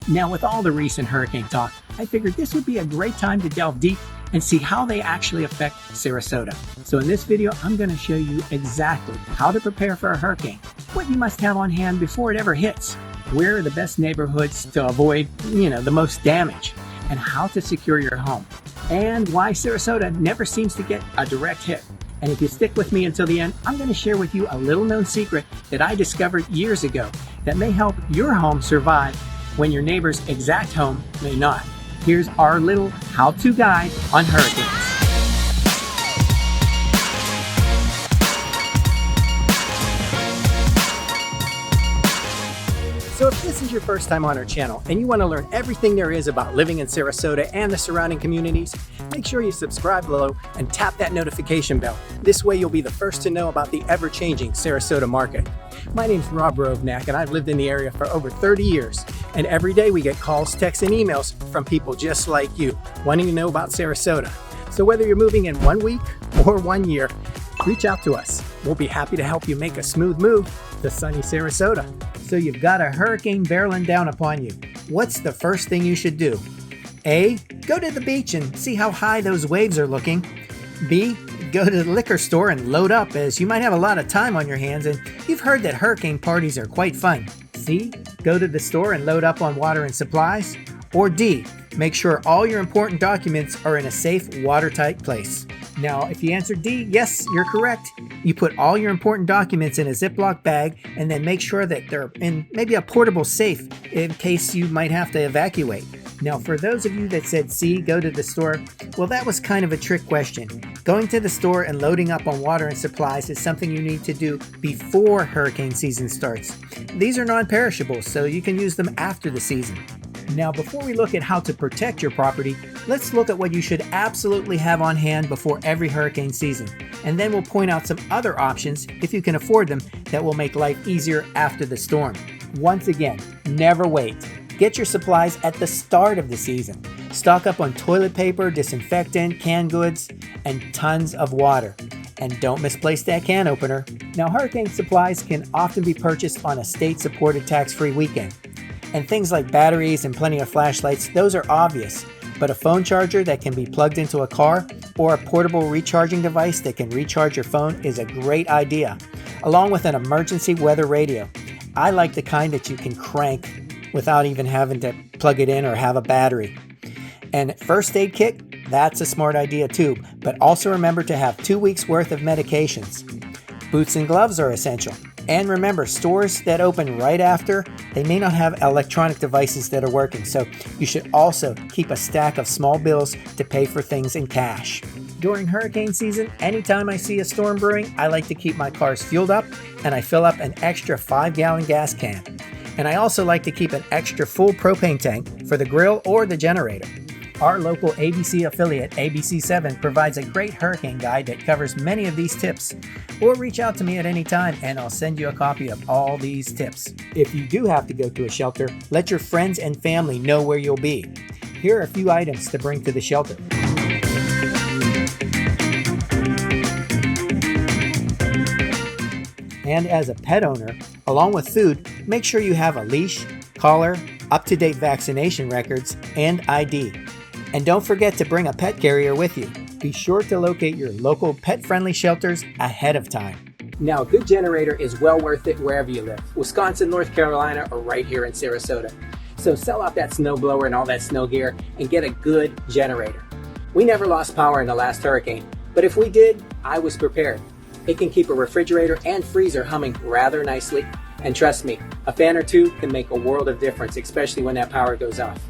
Now, with all the recent hurricane talk, I figured this would be a great time to delve deep and see how they actually affect Sarasota. So in this video, I'm going to show you exactly how to prepare for a hurricane, what you must have on hand before it ever hits, where are the best neighborhoods to avoid, the most damage, and how to secure your home, and why Sarasota never seems to get a direct hit. And if you stick with me until the end, I'm going to share with you a little known secret that I discovered years ago that may help your home survive when your neighbor's exact home may not. Here's our little how-to guide on hurricanes. So if this is your first time on our channel and you want to learn everything there is about living in Sarasota and the surrounding communities, make sure you subscribe below and tap that notification bell. This way you'll be the first to know about the ever-changing Sarasota market. My name's Rob Rovnak and I've lived in the area for over 30 years. And every day we get calls, texts, and emails from people just like you wanting to know about Sarasota. So whether you're moving in 1 week or 1 year, reach out to us. We'll be happy to help you make a smooth move to sunny Sarasota. So you've got a hurricane barreling down upon you. What's the first thing you should do? A, go to the beach and see how high those waves are looking. B, go to the liquor store and load up, as you might have a lot of time on your hands and you've heard that hurricane parties are quite fun. C, go to the store and load up on water and supplies. Or D, make sure all your important documents are in a safe, watertight place. Now, if you answered D, yes, you're correct. You put all your important documents in a Ziploc bag and then make sure that they're in maybe a portable safe in case you might have to evacuate. Now, for those of you that said C, go to the store, well, that was kind of a trick question. Going to the store and loading up on water and supplies is something you need to do before hurricane season starts. These are non-perishables, so you can use them after the season. Now, before we look at how to protect your property, let's look at what you should absolutely have on hand before every hurricane season. And then we'll point out some other options, if you can afford them, that will make life easier after the storm. Once again, never wait. Get your supplies at the start of the season. Stock up on toilet paper, disinfectant, canned goods, and tons of water. And don't misplace that can opener. Now, hurricane supplies can often be purchased on a state-supported tax-free weekend. And things like batteries and plenty of flashlights, those are obvious. But a phone charger that can be plugged into a car or a portable recharging device that can recharge your phone is a great idea, along with an emergency weather radio. I like the kind that you can crank without even having to plug it in or have a battery. And first aid kit, that's a smart idea too, but also remember to have 2 weeks worth of medications. Boots and gloves are essential. And remember, stores that open right after, they may not have electronic devices that are working, so you should also keep a stack of small bills to pay for things in cash. During hurricane season, anytime I see a storm brewing, I like to keep my cars fueled up and I fill up an extra 5-gallon gas can. And I also like to keep an extra full propane tank for the grill or the generator. Our local ABC affiliate, ABC7, provides a great hurricane guide that covers many of these tips. Or reach out to me at any time and I'll send you a copy of all these tips. If you do have to go to a shelter, let your friends and family know where you'll be. Here are a few items to bring to the shelter. And as a pet owner, along with food, make sure you have a leash, collar, up-to-date vaccination records, and ID. And don't forget to bring a pet carrier with you. Be sure to locate your local pet-friendly shelters ahead of time. Now, a good generator is well worth it wherever you live. Wisconsin, North Carolina, or right here in Sarasota. So sell off that snowblower and all that snow gear and get a good generator. We never lost power in the last hurricane, but if we did, I was prepared. It can keep a refrigerator and freezer humming rather nicely. And trust me, a fan or two can make a world of difference, especially when that power goes off.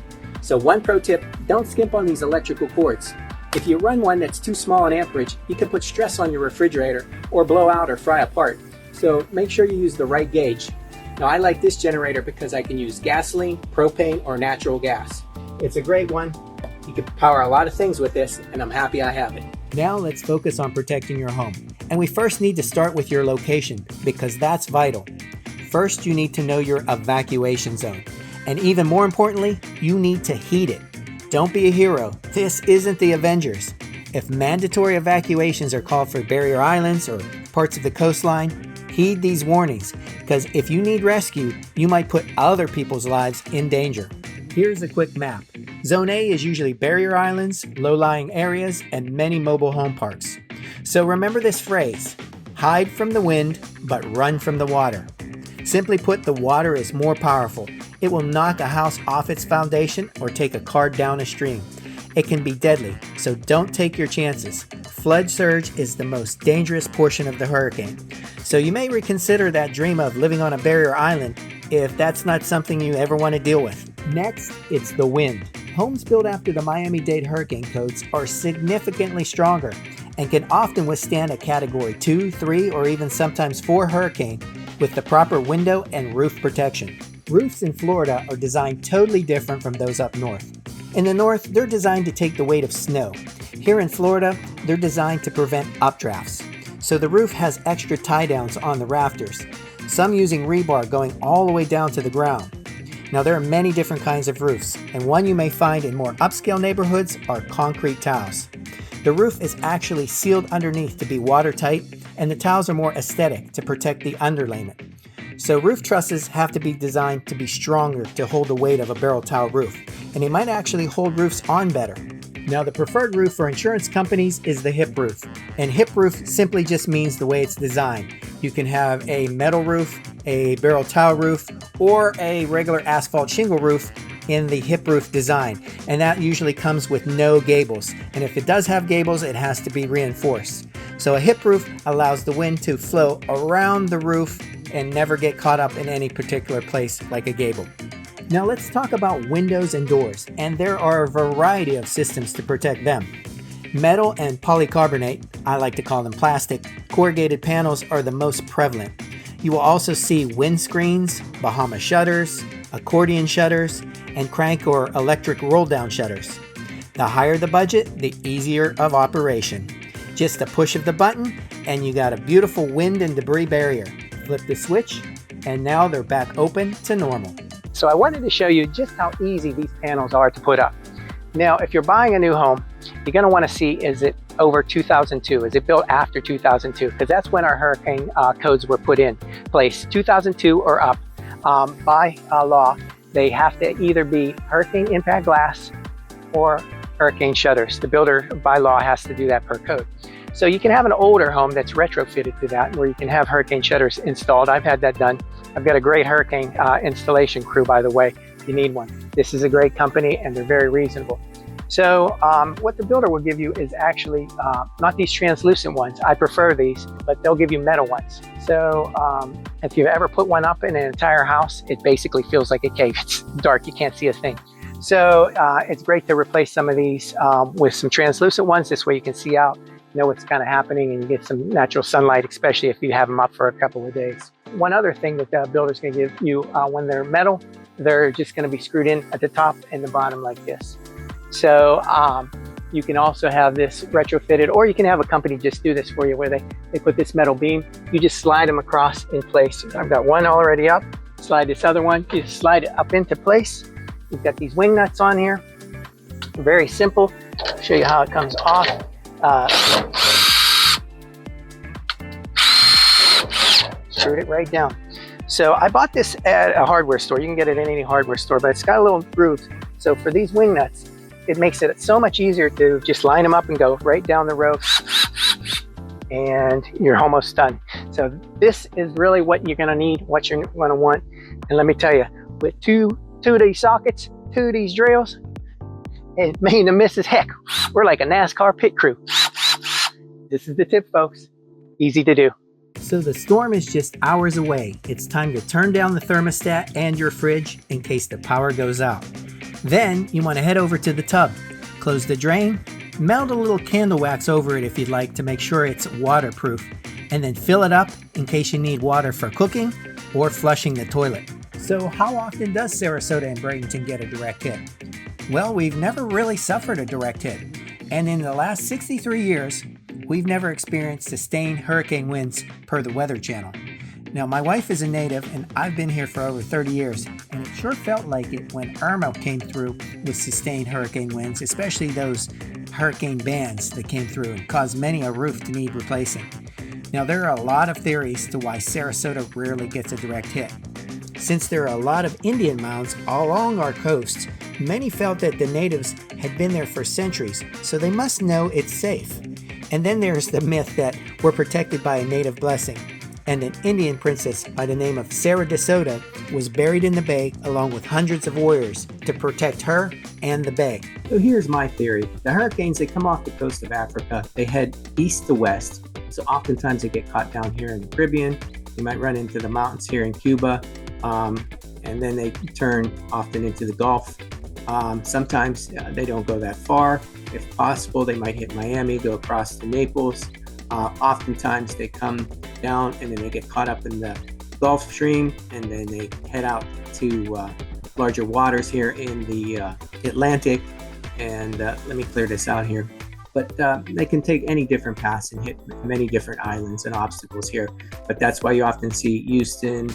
So one pro tip, don't skimp on these electrical cords. If you run one that's too small in amperage, you can put stress on your refrigerator or blow out or fry apart. So make sure you use the right gauge. Now, I like this generator because I can use gasoline, propane, or natural gas. It's a great one. You can power a lot of things with this, and I'm happy I have it. Now let's focus on protecting your home. And we first need to start with your location because that's vital. First, you need to know your evacuation zone. And even more importantly, you need to heed it. Don't be a hero. This isn't the Avengers. If mandatory evacuations are called for barrier islands or parts of the coastline, heed these warnings, because if you need rescue, you might put other people's lives in danger. Here's a quick map. Zone A is usually barrier islands, low-lying areas, and many mobile home parks. So remember this phrase, hide from the wind, but run from the water. Simply put, the water is more powerful. It will knock a house off its foundation or take a car down a stream. It can be deadly, so don't take your chances. Flood surge is the most dangerous portion of the hurricane. So you may reconsider that dream of living on a barrier island if that's not something you ever want to deal with. Next, it's the wind. Homes built after the Miami-Dade hurricane codes are significantly stronger and can often withstand a Category 2, 3, or even sometimes 4 hurricane with the proper window and roof protection. Roofs in Florida are designed totally different from those up north. In the north, they're designed to take the weight of snow. Here in Florida, they're designed to prevent updrafts. So the roof has extra tie-downs on the rafters, some using rebar going all the way down to the ground. Now there are many different kinds of roofs, and one you may find in more upscale neighborhoods are concrete tiles. The roof is actually sealed underneath to be watertight, and the tiles are more aesthetic to protect the underlayment. So roof trusses have to be designed to be stronger to hold the weight of a barrel tile roof, and they might actually hold roofs on better. Now the preferred roof for insurance companies is the hip roof, and hip roof simply just means the way it's designed. You can have a metal roof, a barrel tile roof, or a regular asphalt shingle roof in the hip roof design, and that usually comes with no gables, and if it does have gables, it has to be reinforced. So a hip roof allows the wind to flow around the roof and never get caught up in any particular place like a gable. Now let's talk about windows and doors, and there are a variety of systems to protect them. Metal and polycarbonate, I like to call them plastic, corrugated panels are the most prevalent. You will also see windscreens, Bahama shutters, accordion shutters, and crank or electric roll-down shutters. The higher the budget, the easier of operation. Just a push of the button, and you got a beautiful wind and debris barrier. Flip the switch, and now they're back open to normal. So I wanted to show you just how easy these panels are to put up. Now, if you're buying a new home, you're going to want to see, is it over 2002? Is it built after 2002? Because that's when our hurricane codes were put in place, 2002 or up. By law, they have to either be hurricane impact glass or hurricane shutters. The builder by law has to do that per code. So you can have an older home that's retrofitted to that, where you can have hurricane shutters installed. I've had that done. I've got a great hurricane installation crew, by the way, if you need one. This is a great company, and they're very reasonable. So what the builder will give you is actually not these translucent ones. I prefer these, but they'll give you metal ones. So if you've ever put one up in an entire house, it basically feels like a cave. It's dark, you can't see a thing. So it's great to replace some of these with some translucent ones. This way you can see out, know what's kind of happening, and you get some natural sunlight, especially if you have them up for a couple of days. One other thing that the builder's going to give you when they're metal, they're just going to be screwed in at the top and the bottom like this. So you can also have this retrofitted, or you can have a company just do this for you, where they put this metal beam, you just slide them across in place. I've got one already up, slide this other one, you just slide it up into place. You've got these wing nuts on here, very simple. I'll show you how it comes off. Screwed it right down. So I bought this at a hardware store. You can get it in any hardware store, but it's got a little groove. So for these wing nuts, it makes it so much easier to just line them up and go right down the row, and you're almost done. So this is really what you're going to need, what you're going to want. And let me tell you, with two of these sockets, 2 of these drills, it made a miss as heck. We're like a NASCAR pit crew. This is the tip, folks. Easy to do. So the storm is just hours away. It's time to turn down the thermostat and your fridge in case the power goes out. Then you want to head over to the tub. Close the drain, melt a little candle wax over it if you'd like to make sure it's waterproof, and then fill it up in case you need water for cooking or flushing the toilet. So how often does Sarasota and Bradenton get a direct hit? Well, we've never really suffered a direct hit. And in the last 63 years, we've never experienced sustained hurricane winds per the Weather Channel. Now, my wife is a native, and I've been here for over 30 years, and it sure felt like it when Irma came through with sustained hurricane winds, especially those hurricane bands that came through and caused many a roof to need replacing. Now, there are a lot of theories to why Sarasota rarely gets a direct hit. Since there are a lot of Indian mounds all along our coasts, many felt that the natives had been there for centuries, so they must know it's safe. And then there's the myth that we're protected by a native blessing, and an Indian princess by the name of Sarasota was buried in the bay along with hundreds of warriors to protect her and the bay. So here's my theory. The hurricanes, they come off the coast of Africa, they head east to west, so oftentimes they get caught down here in the Caribbean. You might run into the mountains here in Cuba, and then they turn often into the Gulf. Sometimes they don't go that far. If possible, they might hit Miami, go across to Naples. Oftentimes they come down and then they get caught up in the Gulf Stream, and then they head out to larger waters here in the Atlantic. And let me clear this out here. But they can take any different paths and hit many different islands and obstacles here. But that's why you often see Houston,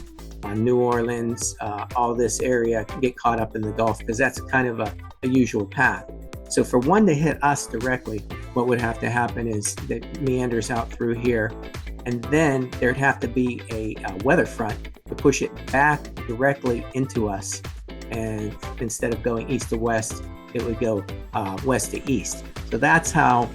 New Orleans, all this area get caught up in the Gulf, because that's kind of a usual path. So for one to hit us directly, what would have to happen is that it meanders out through here, and then there'd have to be a weather front to push it back directly into us. And instead of going east to west, it would go west to east. So that's how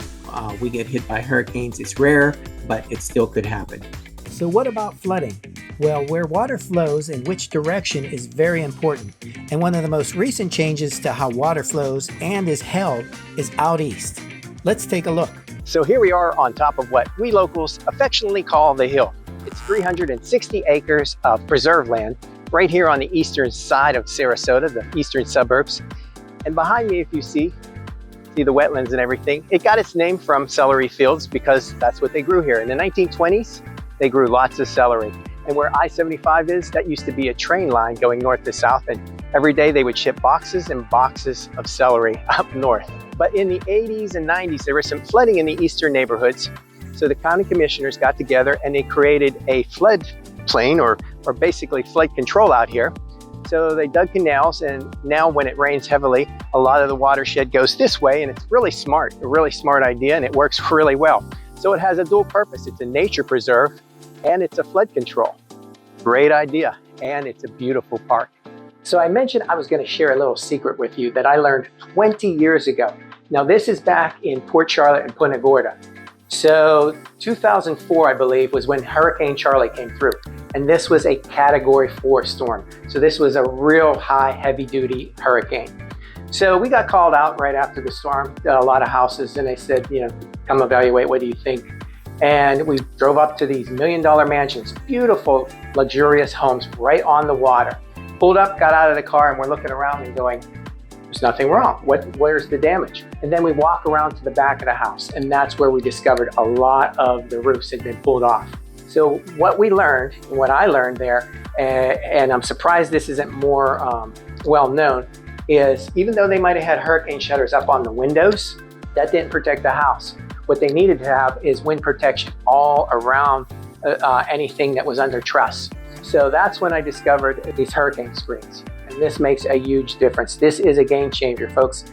we get hit by hurricanes. It's rare, but it still could happen. So what about flooding? Well, where water flows in which direction is very important. And one of the most recent changes to how water flows and is held is out east. Let's take a look. So here we are on top of what we locals affectionately call the hill. It's 360 acres of preserve land right here on the eastern side of Sarasota, the eastern suburbs. And behind me, if you see the wetlands and everything, it got its name from Celery Fields because that's what they grew here. In the 1920s, they grew lots of celery. And where I-75 is, that used to be a train line going north to south, and every day they would ship boxes and boxes of celery up north. But in the 80s and 90s, there was some flooding in the eastern neighborhoods. So the county commissioners got together and they created a flood plain or basically flood control out here. So they dug canals, and now when it rains heavily, a lot of the watershed goes this way, and it's really smart, a really smart idea, and it works really well. So it has a dual purpose. It's a nature preserve and it's a flood control. Great idea, and it's a beautiful park. So I mentioned I was going to share a little secret with you that I learned 20 years ago. Now this is back in Port Charlotte and Punta Gorda. So 2004, I believe, was when Hurricane Charlie came through. And this was a Category 4 storm. So this was a real high, heavy-duty hurricane. So we got called out right after the storm, a lot of houses, and they said, come evaluate, what do you think? And we drove up to these $1 million mansions, beautiful, luxurious homes right on the water. Pulled up, got out of the car, and we're looking around and going, there's nothing wrong. Where's the damage? And then we walk around to the back of the house, and that's where we discovered a lot of the roofs had been pulled off. So what we learned, what I learned there, and I'm surprised this isn't more well known, is even though they might have had hurricane shutters up on the windows, that didn't protect the house. What they needed to have is wind protection all around anything that was under truss. So that's when I discovered these hurricane screens. And this makes a huge difference. This is a game changer, folks.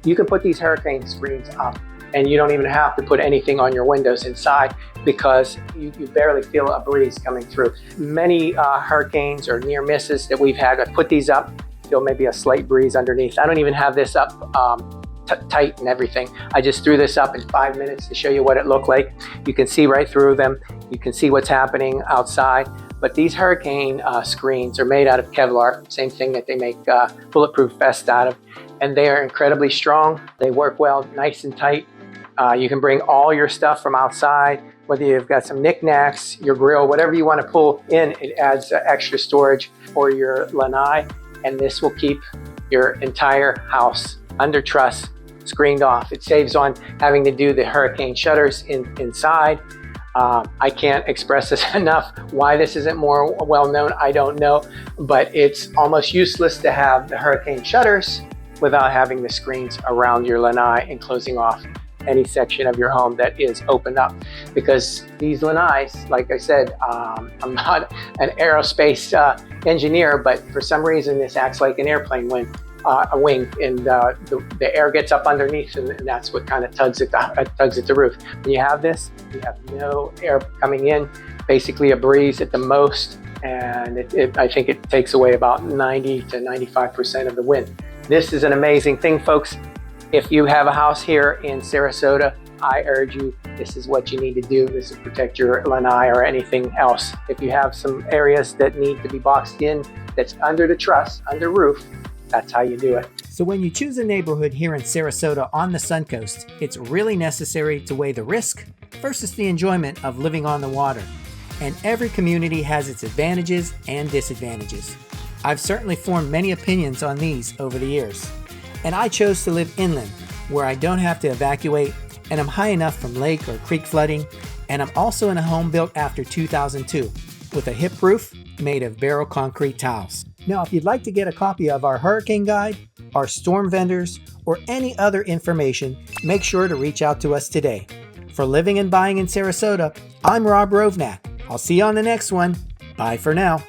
You can put these hurricane screens up and you don't even have to put anything on your windows inside because you barely feel a breeze coming through. Many hurricanes or near misses that we've had, I put these up, feel maybe a slight breeze underneath. I don't even have this up tight and everything. I just threw this up in 5 minutes to show you what it looked like. You can see right through them. You can see what's happening outside. But these hurricane screens are made out of Kevlar, same thing that they make bulletproof vests out of. And they are incredibly strong. They work well, nice and tight. You can bring all your stuff from outside, whether you've got some knickknacks, your grill, whatever you want to pull in, it adds extra storage for your lanai. And this will keep your entire house under truss, screened off. It saves on having to do the hurricane shutters inside. I can't express this enough. Why this isn't more well known, I don't know, but it's almost useless to have the hurricane shutters without having the screens around your lanai and closing off any section of your home that is opened up. Because these lanais, like I said, I'm not an aerospace engineer, but for some reason this acts like an airplane wing, and the air gets up underneath, and that's what kind of tugs at the roof. When you have this, you have no air coming in, basically a breeze at the most, and I think it takes away about 90 to 95% of the wind. This is an amazing thing, folks. If you have a house here in Sarasota, I urge you, this is what you need to do. This is protect your lanai or anything else. If you have some areas that need to be boxed in, that's under the truss, under roof, that's how you do it. So when you choose a neighborhood here in Sarasota on the Suncoast, it's really necessary to weigh the risk versus the enjoyment of living on the water. And every community has its advantages and disadvantages. I've certainly formed many opinions on these over the years. And I chose to live inland, where I don't have to evacuate, and I'm high enough from lake or creek flooding, and I'm also in a home built after 2002, with a hip roof made of barrel concrete tiles. Now, if you'd like to get a copy of our hurricane guide, our storm vendors, or any other information, make sure to reach out to us today. For Living and Buying in Sarasota, I'm Rob Rovnak. I'll see you on the next one. Bye for now.